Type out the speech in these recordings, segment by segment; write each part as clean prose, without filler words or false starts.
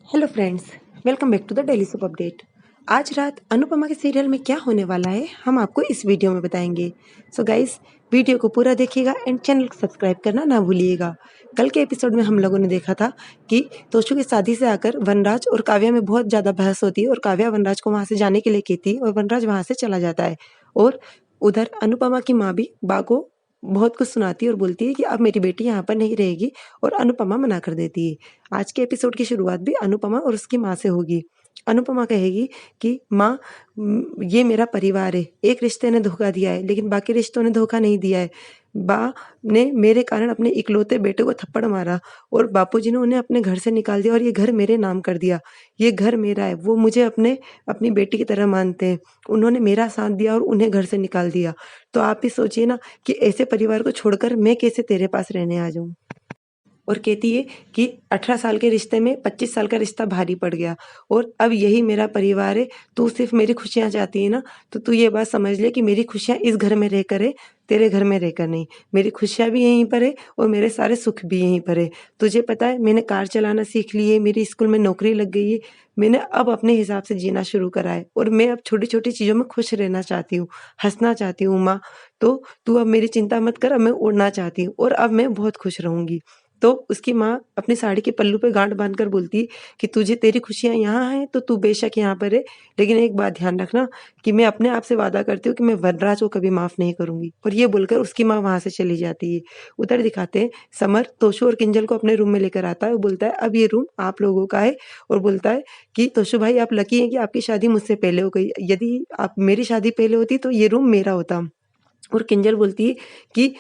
Hello friends, welcome back to the daily soap update. आज रात अनुपमा के सीरियल में क्या होने वाला है हम आपको इस वीडियो में बताएंगे। सो गाइस, वीडियो को पूरा देखिएगा एंड चैनल को सब्सक्राइब करना ना भूलिएगा। कल के एपिसोड में हम लोगों ने देखा था कि तोशु की शादी से आकर वनराज और काव्या में बहुत ज़्यादा बहस होती है और काव्या वनराज को वहाँ से जाने के लिए कहती है और वनराज वहाँ से चला जाता है। और उधर अनुपमा की माँ भी बा को बहुत कुछ सुनाती है और बोलती है कि अब मेरी बेटी यहाँ पर नहीं रहेगी, और अनुपमा मना कर देती है। आज के एपिसोड की शुरुआत भी अनुपमा और उसकी माँ से होगी। अनुपमा कहेगी कि माँ, ये मेरा परिवार है, एक रिश्ते ने धोखा दिया है लेकिन बाकी रिश्तों ने धोखा नहीं दिया है। बा ने मेरे कारण अपने इकलौते बेटे को थप्पड़ मारा और बापूजी ने उन्हें अपने घर से निकाल दिया और ये घर मेरे नाम कर दिया। ये घर मेरा है, वो मुझे अपनी बेटी की तरह मानते हैं। उन्होंने मेरा साथ दिया और उन्हें घर से निकाल दिया। तो आप ही सोचिए ना कि ऐसे परिवार को छोड़कर मैं कैसे तेरे पास रहने आ जाऊँ। और कहती है कि 18 साल के रिश्ते में 25 साल का रिश्ता भारी पड़ गया और अब यही मेरा परिवार है। तू सिर्फ मेरी खुशियाँ चाहती है ना, तो तू ये बात समझ ले कि मेरी खुशियाँ इस घर में रहकर है, तेरे घर में रहकर नहीं। मेरी खुशियाँ भी यहीं पर है और मेरे सारे सुख भी यहीं पर है। तुझे पता है, मैंने कार चलाना सीख ली है, मेरी स्कूल में नौकरी लग गई है। मैंने अब अपने हिसाब से जीना शुरू करा है और मैं अब छोटी-छोटी चीज़ों में खुश रहना चाहती हूँ, हँसना चाहती हूँ माँ। तो तू अब मेरी चिंता मत कर, अब मैं उड़ना चाहती हूँ और अब मैं बहुत खुश रहूँगी। तो उसकी माँ अपनी साड़ी के पल्लू पे गांठ बांधकर बोलती है कि तुझे तेरी खुशियाँ यहाँ हैं तो तू बेशक यहाँ पर है, लेकिन एक बात ध्यान रखना कि मैं अपने आप से वादा करती हूँ कि मैं वनराज को कभी माफ़ नहीं करूँगी। और ये बोलकर उसकी माँ वहाँ से चली जाती है। उधर दिखाते हैं समर तोशु और किंजल को अपने रूम में लेकर आता है और बोलता है अब ये रूम आप लोगों का है, और बोलता है कि तोशु भाई, आप लकी हैं कि आपकी शादी मुझसे पहले हो गई, यदि आप मेरी शादी पहले होती तो ये रूम मेरा होता। और किंजल बोलती है कि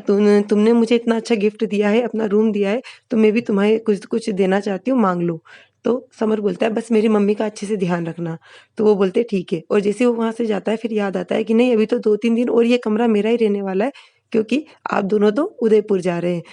तुमने मुझे इतना अच्छा गिफ्ट दिया है, अपना रूम दिया है, तो मैं भी तुम्हें कुछ कुछ देना चाहती हूँ, मांग लो। तो समर बोलता है बस मेरी मम्मी का अच्छे से ध्यान रखना। तो वो बोलते हैं ठीक है। और जैसे वो वहाँ से जाता है फिर याद आता है कि नहीं, अभी तो 2-3 दिन और ये कमरा मेरा ही रहने वाला है, क्योंकि आप दोनों तो उदयपुर जा रहे हैं।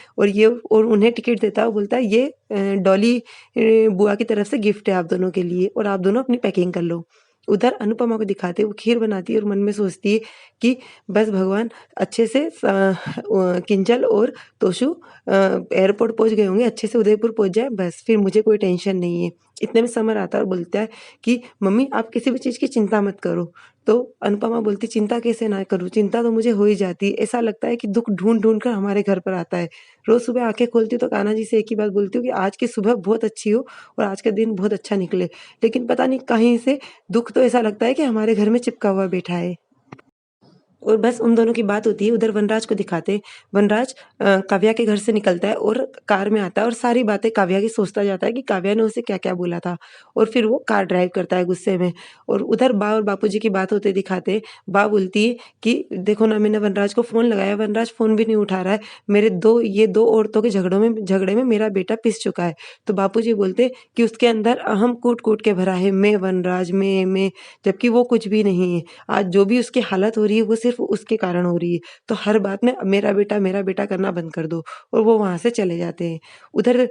और उन्हें टिकट देता है, वो बोलता है ये डॉली बुआ की तरफ से गिफ्ट है आप दोनों के लिए, और आप दोनों अपनी पैकिंग कर लो। उधर अनुपमा को दिखाते हैं वो खीर बनाती है और मन में सोचती है कि बस भगवान, अच्छे से किंजल और तोशु एयरपोर्ट पहुँच गए होंगे, अच्छे से उदयपुर पहुँच जाए, बस फिर मुझे कोई टेंशन नहीं है। इतने में समर आता है और बोलता है कि मम्मी, आप किसी भी चीज़ की चिंता मत करो। तो अनुपमा बोलती चिंता कैसे ना करूँ, चिंता तो मुझे हो ही जाती है। ऐसा लगता है कि दुःख ढूँढ-ढूँढ कर हमारे घर पर आता है। रोज़ सुबह आँखें खोलती हूँ तो कान्हा जी से एक ही बात बोलती हूँ कि आज की सुबह बहुत अच्छी हो और आज का दिन बहुत अच्छा निकले। लेकिन पता नहीं कहीं से दुःख तो ऐसा लगता है कि हमारे घर में चिपका हुआ बैठा है। और बस उन दोनों की बात होती है। उधर वनराज को दिखाते हैं। वनराज काव्या के घर से निकलता है और कार में आता है और सारी बातें काव्या की सोचता जाता है कि काव्या ने उसे क्या-क्या बोला था, और फिर वो कार ड्राइव करता है गुस्से में। और उधर बा और बापूजी की बात होते दिखाते हैं। बा बोलती है कि देखो ना, मैंने वनराज को फ़ोन लगाया, वनराज फ़ोन भी नहीं उठा रहा है। ये 2 औरतों के झगड़े में मेरा बेटा पिस चुका है। तो बापूजी बोलते हैं कि उसके अंदर अहम कूट-कूट के भरा है, मैं वनराज, मैं, जबकि वो कुछ भी नहीं है। आज जो भी उसकी हालत हो रही है वो सिर्फ़ उसके कारण हो रही है। तो हर बात में मेरा बेटा करना बंद कर दो, और वो वहाँ से चले जाते हैं। उधर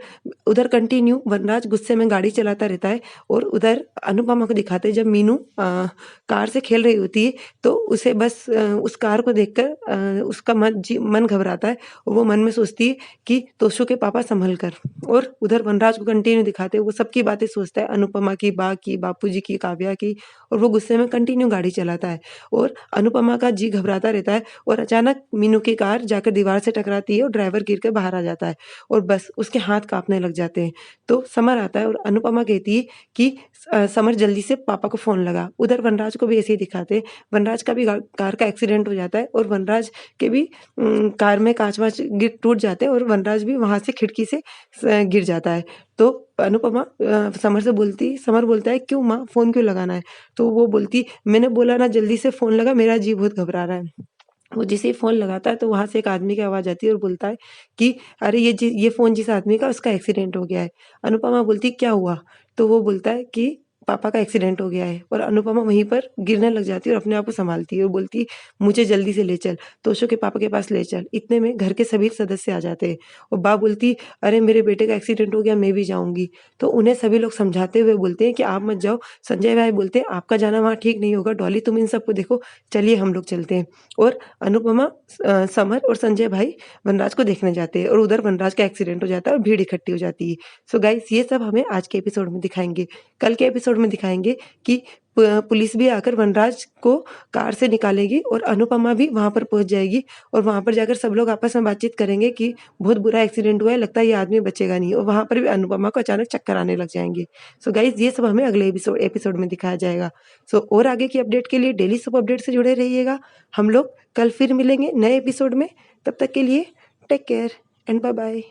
उधर कंटिन्यू वनराज गुस्से में गाड़ी चलाता रहता है और उधर अनुपमा को दिखाते हैं जब मीनू कार से खेल रही होती है, तो उसे बस उस कार को देखकर उसका मन घबराता है और वो मन में सोचती है कि तोशु के पापा सँभल कर। और उधर वनराज को कंटिन्यू दिखाते हैं वो सबकी बातें सोचता है, अनुपमा की, बा की, बापूजी की, काव्या की, और वो गुस्से में कंटिन्यू गाड़ी चलाता है और अनुपमा का जी घबराता रहता है। और अचानक मीनू की कार जाकर दीवार से टकराती है और ड्राइवर गिर के बाहर आ जाता है और बस उसके हाथ काँपने लग जाते हैं। तो समर आता है और अनुपमा कहती है कि समर, जल्दी से पापा को फ़ोन लगा। उधर वनराज को भी ऐसे ही दिखाते हैं। वनराज का भी गा कार का एक्सीडेंट हो जाता है और वनराज के भी कार में काँच-वाँच टूट जाते हैं और वनराज भी वहाँ से खिड़की से गिर जाता है। तो अनुपमा समर बोलता है क्यों माँ, फ़ोन क्यों लगाना है? तो वो बोलती, मैंने बोला ना जल्दी से फ़ोन लगा, मेरा जी बहुत घबरा रहा है। वो जैसे ही फ़ोन लगाता है तो वहाँ से एक आदमी की आवाज़ आती है और बोलता है कि अरे, ये फ़ोन जिस आदमी का, उसका एक्सीडेंट हो गया है। अनुपमा बोलती क्या हुआ? तो वो बोलता है कि पापा का एक्सीडेंट हो गया है और अनुपमा वहीं पर गिरने लग जाती है और अपने आप को संभालती है और बोलती है मुझे जल्दी से ले चल, तोशो के पापा के पास ले चल। इतने में घर के सभी सदस्य आ जाते हैं और बा बोलती अरे मेरे बेटे का एक्सीडेंट हो गया, मैं भी जाऊँगी। तो उन्हें सभी लोग समझाते हुए बोलते हैं कि आप मत जाओ। संजय भाई बोलते हैं आपका जाना वहाँ ठीक नहीं होगा, डॉली तुम इन सबको देखो, चलिए हम लोग चलते हैं। और अनुपमा समर और संजय भाई वनराज को देखने जाते हैं और उधर वनराज का एक्सीडेंट हो जाता है और भीड़ इकट्ठी हो जाती है। सो गाइस ये सब हमें आज के एपिसोड में दिखाएँगे। कल के एपिसोड में दिखाएँगे कि पुलिस भी आकर वनराज को कार से निकालेगी और अनुपमा भी वहाँ पर पहुँच जाएगी और वहाँ पर जाकर सब लोग आपस में बातचीत करेंगे कि बहुत बुरा एक्सीडेंट हुआ है, लगता है ये आदमी बचेगा नहीं, और वहाँ पर भी अनुपमा को अचानक चक्कर आने लग जाएँगे। सो गाइस ये सब हमें अगले एपिसोड में दिखाया जाएगा। सो और आगे की अपडेट के लिए डेली सोप अपडेट से जुड़े रहिएगा। हम लोग कल फिर मिलेंगे नए एपिसोड में। तब तक के लिए take care and bye bye.